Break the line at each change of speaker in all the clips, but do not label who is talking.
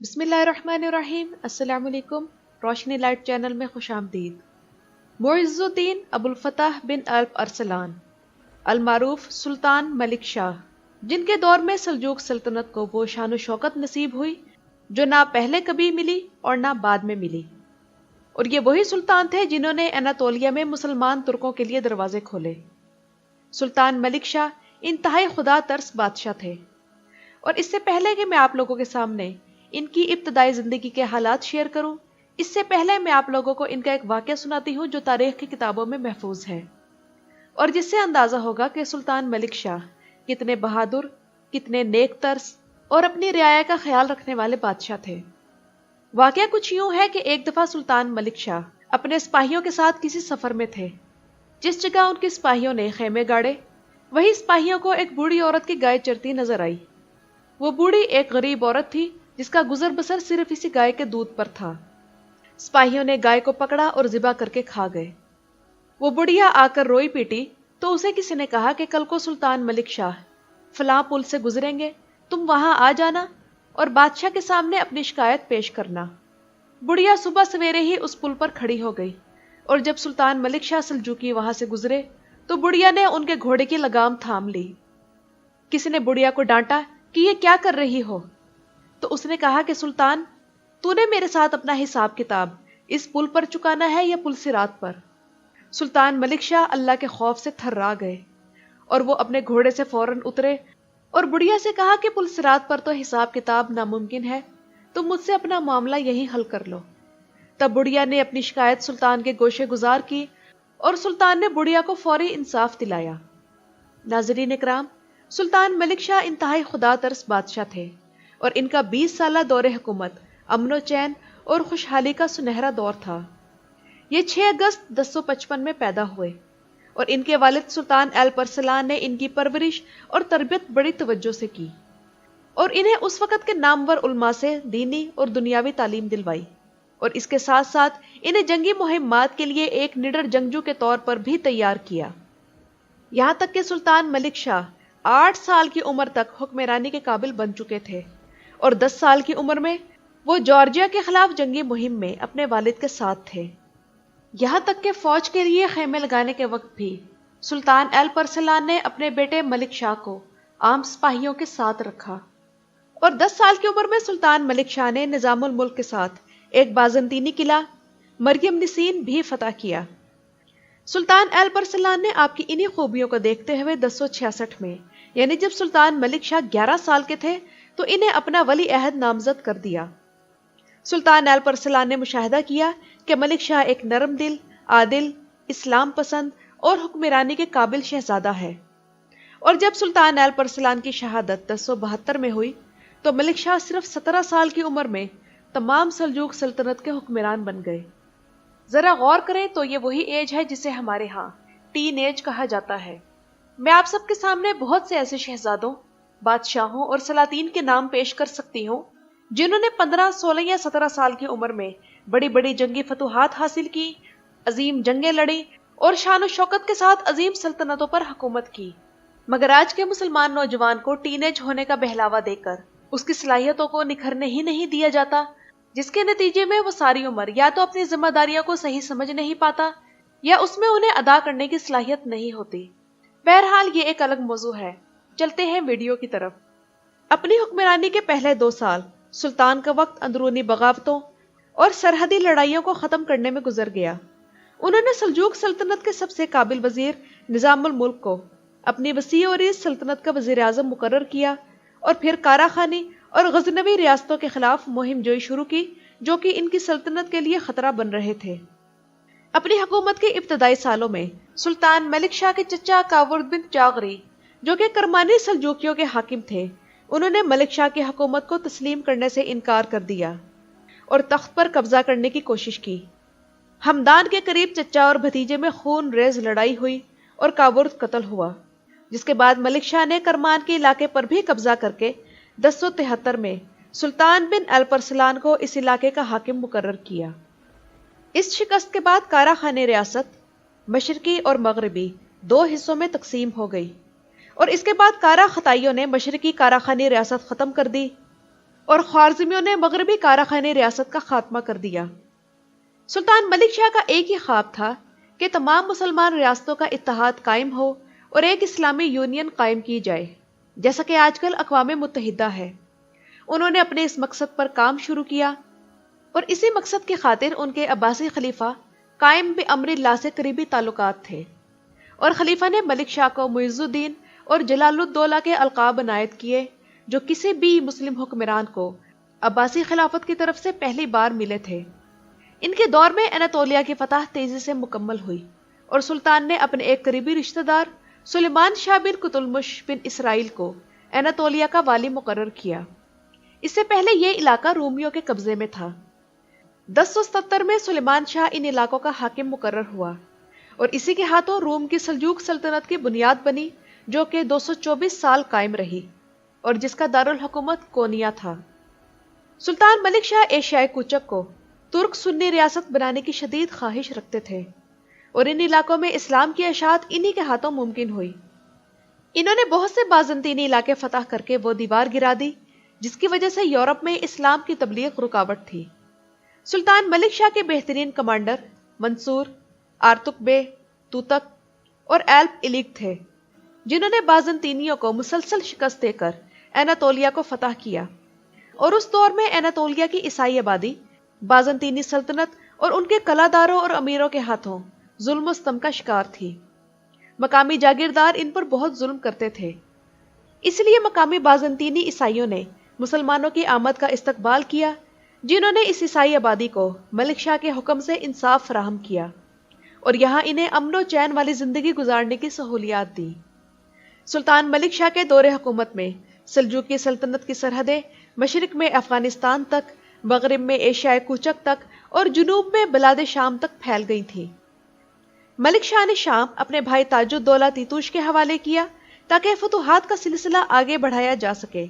بسم اللہ الرحمن الرحیم۔ السلام علیکم۔ روشنی لائٹ چینل میں خوش آمدید۔ معز الدین ابو الفتح بن الپ ارسلان المعروف سلطان ملک شاہ، جن کے دور میں سلجوق سلطنت کو وہ شان و شوکت نصیب ہوئی جو نہ پہلے کبھی ملی اور نہ بعد میں ملی، اور یہ وہی سلطان تھے جنہوں نے اناطولیہ میں مسلمان ترکوں کے لیے دروازے کھولے۔ سلطان ملک شاہ انتہائی خدا ترس بادشاہ تھے، اور اس سے پہلے کہ میں آپ لوگوں کے سامنے ان کی ابتدائی زندگی کے حالات شیئر کروں، اس سے پہلے میں آپ لوگوں کو ان کا ایک واقعہ سناتی ہوں جو تاریخ کی کتابوں میں محفوظ ہے، اور جس سے اندازہ ہوگا کہ سلطان ملک شاہ کتنے بہادر، کتنے نیک ترس اور اپنی رعایا کا خیال رکھنے والے بادشاہ تھے۔ واقعہ کچھ یوں ہے کہ ایک دفعہ سلطان ملک شاہ اپنے سپاہیوں کے ساتھ کسی سفر میں تھے۔ جس جگہ ان کے سپاہیوں نے خیمے گاڑے، وہی سپاہیوں کو ایک بوڑھی عورت کی گائے چرتی نظر آئی۔ وہ بوڑھی ایک غریب عورت تھی جس کا گزر بسر صرف اسی گائے کے دودھ پر تھا۔ سپاہیوں نے گائے کو پکڑا اور ذبح کر کے کھا گئے۔ وہ بڑھیا آ کر روئی پیٹی تو اسے کسی نے کہا کہ کل کو سلطان ملک شاہ فلاں پل سے گزریں گے، تم وہاں آ جانا اور بادشاہ کے سامنے اپنی شکایت پیش کرنا۔ بڑھیا صبح سویرے ہی اس پل پر کھڑی ہو گئی، اور جب سلطان ملک شاہ سلجوقی وہاں سے گزرے تو بڑھیا نے ان کے گھوڑے کی لگام تھام لی۔ کسی نے بڑھیا کو ڈانٹا کہ یہ کیا کر رہی ہو؟ تو اس نے کہا کہ سلطان، تو نے میرے ساتھ اپنا حساب کتاب اس پل پر چکانا ہے یا پل صراط پر؟ سلطان ملک شاہ اللہ کے خوف سے تھرا گئے، اور وہ اپنے گھوڑے سے فوراً اترے اور بڑھیا سے کہا کہ پل صراط پر تو حساب کتاب ناممکن ہے، تم مجھ سے اپنا معاملہ یہی حل کر لو۔ تب بڑھیا نے اپنی شکایت سلطان کے گوشے گزار کی، اور سلطان نے بڑھیا کو فوری انصاف دلایا۔ ناظرین اکرام، سلطان ملک شاہ انتہائی خدا ترس بادشاہ تھے، اور ان کا 20 سالہ دور حکومت امن و چین اور خوشحالی کا سنہرا دور تھا۔ یہ 6 اگست 1055 میں پیدا ہوئے، اور ان کے والد سلطان الپ ارسلان نے ان کی پرورش اور تربیت بڑی توجہ سے کی، اور انہیں اس وقت کے نامور علماء سے دینی اور دنیاوی تعلیم دلوائی، اور اس کے ساتھ ساتھ انہیں جنگی مہمات کے لیے ایک نڈر جنگجو کے طور پر بھی تیار کیا۔ یہاں تک کہ سلطان ملک شاہ 8 سال کی عمر تک حکمرانی کے قابل بن چکے تھے، اور 10 سال کی عمر میں وہ جارجیا کے خلاف جنگی مہم میں اپنے والد کے ساتھ تھے۔ یہاں تک کہ فوج کے لیے خیمے لگانے کے وقت بھی سلطان الپ ارسلان نے اپنے بیٹے ملک شاہ کو عام سپاہیوں کے ساتھ رکھا، اور 10 سال کی عمر میں سلطان ملک شاہ نے نظام الملک کے ساتھ ایک بازنطینی قلعہ مریم نسین بھی فتح کیا۔ سلطان الپ ارسلان نے آپ کی انہی خوبیوں کو دیکھتے ہوئے 1066 میں، یعنی جب سلطان ملک شاہ 11 سال کے تھے، تو انہیں اپنا ولی عہد نامزد کر دیا۔ سلطان الپ ارسلان نے مشاہدہ کیا کہ ملک شاہ ایک نرم دل، عادل، اسلام پسند اور حکمرانی کے قابل شہزادہ ہے، اور جب سلطان الپ ارسلان کی شہادت 1072 میں ہوئی تو ملک شاہ صرف 17 سال کی عمر میں تمام سلجوق سلطنت کے حکمران بن گئے۔ ذرا غور کریں تو یہ وہی ایج ہے جسے ہمارے ہاں ٹین ایج کہا جاتا ہے۔ میں آپ سب کے سامنے بہت سے ایسے شہزادوں، بادشاہوں اور سلاطین کے نام پیش کر سکتی ہوں جنہوں نے 15، 16 یا 17 سال کی عمر میں بڑی بڑی جنگی فتوحات حاصل کی، عظیم جنگیں لڑی اور شان و شوکت کے ساتھ عظیم سلطنتوں پر حکومت کی، مگر آج کے مسلمان نوجوان کو ٹین ایج ہونے کا بہلاوا دے کر اس کی صلاحیتوں کو نکھرنے ہی نہیں دیا جاتا، جس کے نتیجے میں وہ ساری عمر یا تو اپنی ذمہ داریوں کو صحیح سمجھ نہیں پاتا یا اس میں انہیں ادا کرنے کی صلاحیت نہیں ہوتی۔ بہرحال یہ ایک الگ موضوع ہے، چلتے ہیں ویڈیو کی طرف۔ اپنی حکمرانی کے پہلے 2 سال سلطان کا وقت اندرونی بغاوتوں اور سرحدی لڑائیوں کو ختم کرنے میں گزر گیا۔ انہوں نے سلجوق سلطنت کے سب سے قابل وزیر نظام الملک کو اپنی وسیع و عریض سلطنت کا وزیر اعظم مقرر کیا، اور پھر کارا خانی اور غزنوی ریاستوں کے خلاف مہم جوئی شروع کی جو کہ ان کی سلطنت کے لیے خطرہ بن رہے تھے۔ اپنی حکومت کے ابتدائی سالوں میں سلطان ملک شاہ کے چچا کاورد بن چاغری، جو کہ کرمانی سلجوقیوں کے حاکم تھے، انہوں نے ملک شاہ کی حکومت کو تسلیم کرنے سے انکار کر دیا اور تخت پر قبضہ کرنے کی کوشش کی۔ ہمدان کے قریب چچا اور بھتیجے میں خون ریز لڑائی ہوئی اور کاورد قتل ہوا، جس کے بعد ملک شاہ نے کرمان کے علاقے پر بھی قبضہ کر کے 1073 میں سلطان بن الپ ارسلان کو اس علاقے کا حاکم مقرر کیا۔ اس شکست کے بعد کارا خانی ریاست مشرقی اور مغربی 2 حصوں میں تقسیم ہو گئی، اور اس کے بعد کارا ختائیوں نے مشرقی کارا خانی ریاست ختم کر دی اور خوارزمیوں نے مغربی کاراخانے ریاست کا خاتمہ کر دیا۔ سلطان ملک شاہ کا ایک ہی خواب تھا کہ تمام مسلمان ریاستوں کا اتحاد قائم ہو اور ایک اسلامی یونین قائم کی جائے، جیسا کہ آج کل اقوام متحدہ ہے۔ انہوں نے اپنے اس مقصد پر کام شروع کیا اور اسی مقصد کی خاطر ان کے عباسی خلیفہ قائم بامر اللہ سے قریبی تعلقات تھے، اور خلیفہ نے ملک شاہ کو معز الدین اور جلال الدولہ کے القاب عنایت کیے، جو کسی بھی مسلم حکمران کو عباسی خلافت کی طرف سے پہلی بار ملے تھے۔ ان کے دور میں اناطولیہ کی فتح تیزی سے مکمل ہوئی اور سلطان نے اپنے ایک قریبی رشتہ دار سلیمان شاہ بن قتلمش بن اسرائیل کو اناطولیہ کا والی مقرر کیا۔ اس سے پہلے یہ علاقہ رومیوں کے قبضے میں تھا۔ 1077 میں سلیمان شاہ ان علاقوں کا حاکم مقرر ہوا اور اسی کے ہاتھوں روم کی سلجوق سلطنت کی بنیاد بنی، جو کہ 224 سال قائم رہی اور جس کا دارالحکومت کونیا تھا۔ سلطان ملک شاہ ایشیائے کوچک کو ترک سنی ریاست بنانے کی شدید خواہش رکھتے تھے اور ان علاقوں میں اسلام کی اشاعت انہی کے ہاتھوں ممکن ہوئی۔ انہوں نے بہت سے بازنطینی علاقے فتح کر کے وہ دیوار گرا دی جس کی وجہ سے یورپ میں اسلام کی تبلیغ رکاوٹ تھی۔ سلطان ملک شاہ کے بہترین کمانڈر منصور، آرتک بے، توتک اور ایلپ الگ تھے، جنہوں نے بازنطینیوں کو مسلسل شکست دے کر اناطولیہ کو فتح کیا، اور اس دور میں اناطولیہ کی عیسائی آبادی بازنطینی سلطنت اور ان کے قلعہداروں اور امیروں کے ہاتھوں ظلم و ستم کا شکار تھی۔ مقامی جاگیردار ان پر بہت ظلم کرتے تھے، اس لیے مقامی بازنطینی عیسائیوں نے مسلمانوں کی آمد کا استقبال کیا، جنہوں نے اس عیسائی آبادی کو ملک شاہ کے حکم سے انصاف فراہم کیا اور یہاں انہیں امن و چین والی زندگی گزارنے کی سہولیات دی۔ سلطان ملک شاہ کے دور حکومت میں سلجوقی سلطنت کی سرحدیں مشرق میں افغانستان تک، مغرب میں ایشیائے کوچک تک اور جنوب میں بلاد شام تک پھیل گئی تھی۔ ملک شاہ نے شام اپنے بھائی تاج الدولہ تیتوش کے حوالے کیا تاکہ فتوحات کا سلسلہ آگے بڑھایا جا سکے،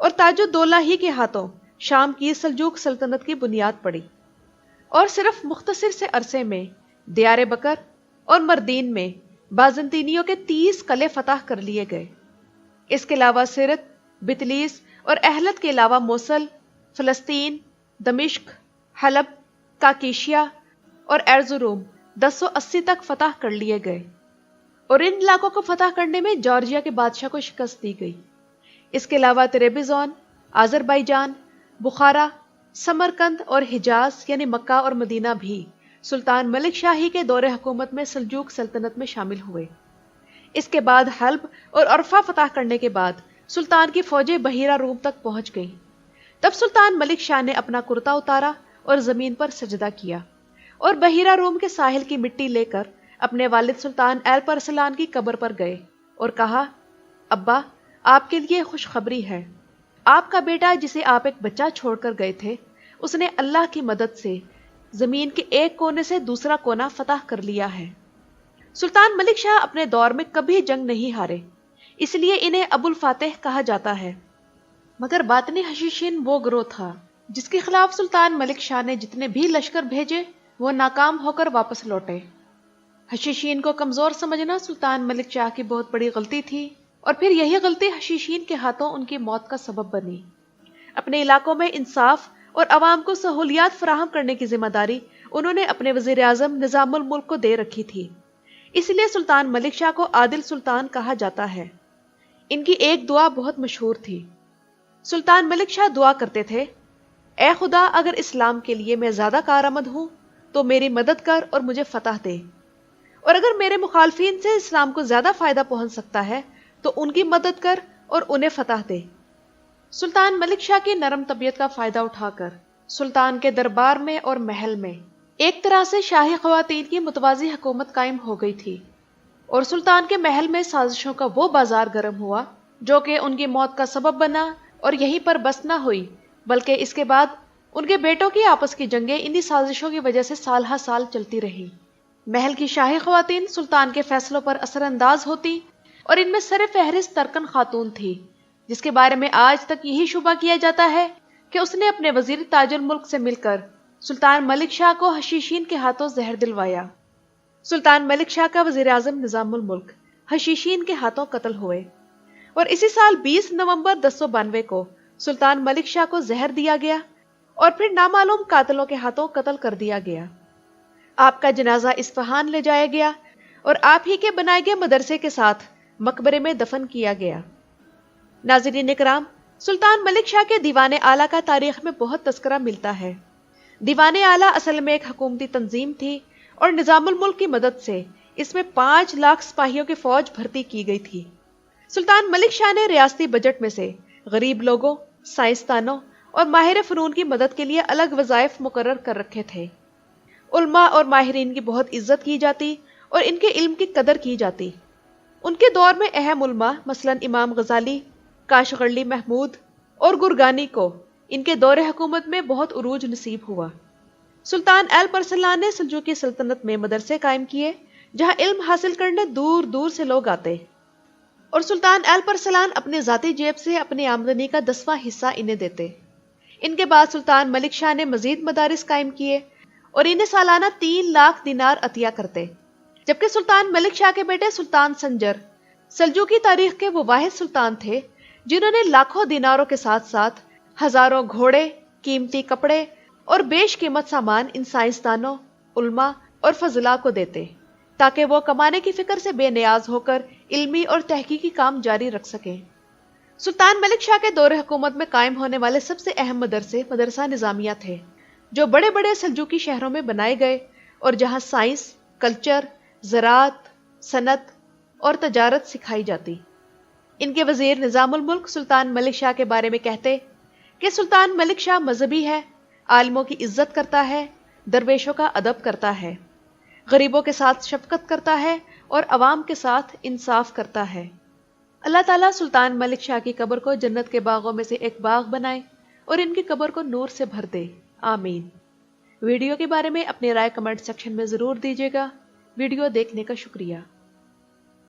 اور تاج الدولہ ہی کے ہاتھوں شام کی سلجوق سلطنت کی بنیاد پڑی، اور صرف مختصر سے عرصے میں دیار بکر اور مردین میں بازنطینیوں کے 30 قلعے فتح کر لیے گئے۔ اس کے علاوہ سرت، بطلیس اور اہلت کے علاوہ موصل، فلسطین، دمشق، حلب، کاکیشیا اور ارزروم 1080 تک فتح کر لیے گئے، اور ان علاقوں کو فتح کرنے میں جارجیا کے بادشاہ کو شکست دی گئی۔ اس کے علاوہ تریبیزون، آذربائیجان، بخارا، سمرقند اور حجاز یعنی مکہ اور مدینہ بھی سلطان ملک شاہی کے دور حکومت میں سلجوق سلطنت میں شامل ہوئے۔ اس کے بعد حلب اور عرفہ فتح کرنے کے بعد سلطان کی فوجیں بحیرہ روم تک پہنچ گئیں۔ تب سلطان ملک شاہ نے اپنا کرتا اتارا اور زمین پر سجدہ کیا، اور بحیرہ روم کے ساحل کی مٹی لے کر اپنے والد سلطان ایلپ ارسلان کی قبر پر گئے اور کہا، ابا، آپ کے لیے خوشخبری ہے، آپ کا بیٹا جسے آپ ایک بچہ چھوڑ کر گئے تھے، اس نے اللہ کی مدد سے زمین کے ایک کونے سے دوسرا کونا فتح کر لیا ہے۔ سلطان ملک شاہ اپنے دور میں کبھی جنگ نہیں ہارے، اس لیے انہیں ابو الفاتح کہا جاتا ہے، مگر باطنی حشیشین وہ گروہ تھا جس کے خلاف سلطان ملک شاہ نے جتنے بھی لشکر بھیجے وہ ناکام ہو کر واپس لوٹے۔ حشیشین کو کمزور سمجھنا سلطان ملک شاہ کی بہت بڑی غلطی تھی، اور پھر یہی غلطی حشیشین کے ہاتھوں ان کی موت کا سبب بنی۔ اپنے علاقوں میں انصاف اور عوام کو سہولیات فراہم کرنے کی ذمہ داری انہوں نے اپنے وزیر اعظم نظام الملک کو دے رکھی تھی، اس لیے سلطان ملک شاہ کو عادل سلطان کہا جاتا ہے۔ ان کی ایک دعا بہت مشہور تھی۔ سلطان ملک شاہ دعا کرتے تھے، اے خدا، اگر اسلام کے لیے میں زیادہ کارآمد ہوں تو میری مدد کر اور مجھے فتح دے، اور اگر میرے مخالفین سے اسلام کو زیادہ فائدہ پہنچ سکتا ہے تو ان کی مدد کر اور انہیں فتح دے۔ سلطان ملک شاہ کی نرم طبیعت کا فائدہ اٹھا کر سلطان کے دربار میں اور محل میں ایک طرح سے شاہی خواتین کی متوازی حکومت قائم ہو گئی تھی، اور سلطان کے محل میں سازشوں کا وہ بازار گرم ہوا جو کہ ان کی موت کا سبب بنا، اور یہیں پر بس نہ ہوئی بلکہ اس کے بعد ان کے بیٹوں کی آپس کی جنگیں انہی سازشوں کی وجہ سے سال ہر سال چلتی رہی۔ محل کی شاہی خواتین سلطان کے فیصلوں پر اثر انداز ہوتی، اور ان میں سر فہرست ترکن خاتون تھی، جس کے بارے میں آج تک یہی شبہ کیا جاتا ہے کہ اس نے اپنے وزیر تاج الملک سے مل کر سلطان ملک شاہ کو حشیشین کے ہاتھوں زہر دلوایا۔ سلطان ملک شاہ کا وزیر اعظم نظام الملک حشیشین کے ہاتھوں قتل ہوئے، اور اسی سال 20 نومبر 1092 کو سلطان ملک شاہ کو زہر دیا گیا اور پھر نامعلوم قاتلوں کے ہاتھوں قتل کر دیا گیا۔ آپ کا جنازہ اصفہان لے جایا گیا اور آپ ہی کے بنائے گئے مدرسے کے ساتھ مقبرے میں دفن کیا گیا۔ ناظرین اکرام، سلطان ملک شاہ کے دیوان اعلیٰ کا تاریخ میں بہت تذکرہ ملتا ہے۔ دیوان اعلیٰ اصل میں ایک حکومتی تنظیم تھی اور نظام الملک کی مدد سے اس میں 5 لاکھ سپاہیوں کی فوج بھرتی کی گئی تھی۔ سلطان ملک شاہ نے ریاستی بجٹ میں سے غریب لوگوں، سائنسدانوں اور ماہر فنون کی مدد کے لیے الگ وظائف مقرر کر رکھے تھے۔ علماء اور ماہرین کی بہت عزت کی جاتی اور ان کے علم کی قدر کی جاتی۔ ان کے دور میں اہم علماء مثلا امام غزالی، کاشغرلی محمود اور گرگانی کو ان کے دور حکومت میں بہت عروج نصیب ہوا۔ سلطان الپ ارسلان نے سلجوقی سلطنت میں مدرسے قائم کیے جہاں علم حاصل کرنے دور دور سے لوگ آتے، اور سلطان الپ ارسلان اپنے ذاتی جیب سے اپنی آمدنی کا 10واں حصہ انہیں دیتے۔ ان کے بعد سلطان ملک شاہ نے مزید مدارس قائم کیے اور انہیں سالانہ 3 لاکھ دینار عطیہ کرتے، جبکہ سلطان ملک شاہ کے بیٹے سلطان سنجر سلجوقی تاریخ کے وہ واحد سلطان تھے جنہوں نے لاکھوں دیناروں کے ساتھ ساتھ ہزاروں گھوڑے، قیمتی کپڑے اور بیش قیمت سامان ان سائنسدانوں، علماء اور فضلاء کو دیتے تاکہ وہ کمانے کی فکر سے بے نیاز ہو کر علمی اور تحقیقی کام جاری رکھ سکیں۔ سلطان ملک شاہ کے دور حکومت میں قائم ہونے والے سب سے اہم مدرسے مدرسہ نظامیہ تھے، جو بڑے بڑے سلجوقی شہروں میں بنائے گئے اور جہاں سائنس، کلچر، زراعت، صنعت اور تجارت سکھائی جاتی۔ ان کے وزیر نظام الملک سلطان ملک شاہ کے بارے میں کہتے کہ سلطان ملک شاہ مذہبی ہے، عالموں کی عزت کرتا ہے، درویشوں کا ادب کرتا ہے، غریبوں کے ساتھ شفقت کرتا ہے اور عوام کے ساتھ انصاف کرتا ہے۔ اللہ تعالیٰ سلطان ملک شاہ کی قبر کو جنت کے باغوں میں سے ایک باغ بنائے اور ان کی قبر کو نور سے بھر دے، آمین۔ ویڈیو کے بارے میں اپنی رائے کمنٹ سیکشن میں ضرور دیجیے گا۔ ویڈیو دیکھنے کا شکریہ۔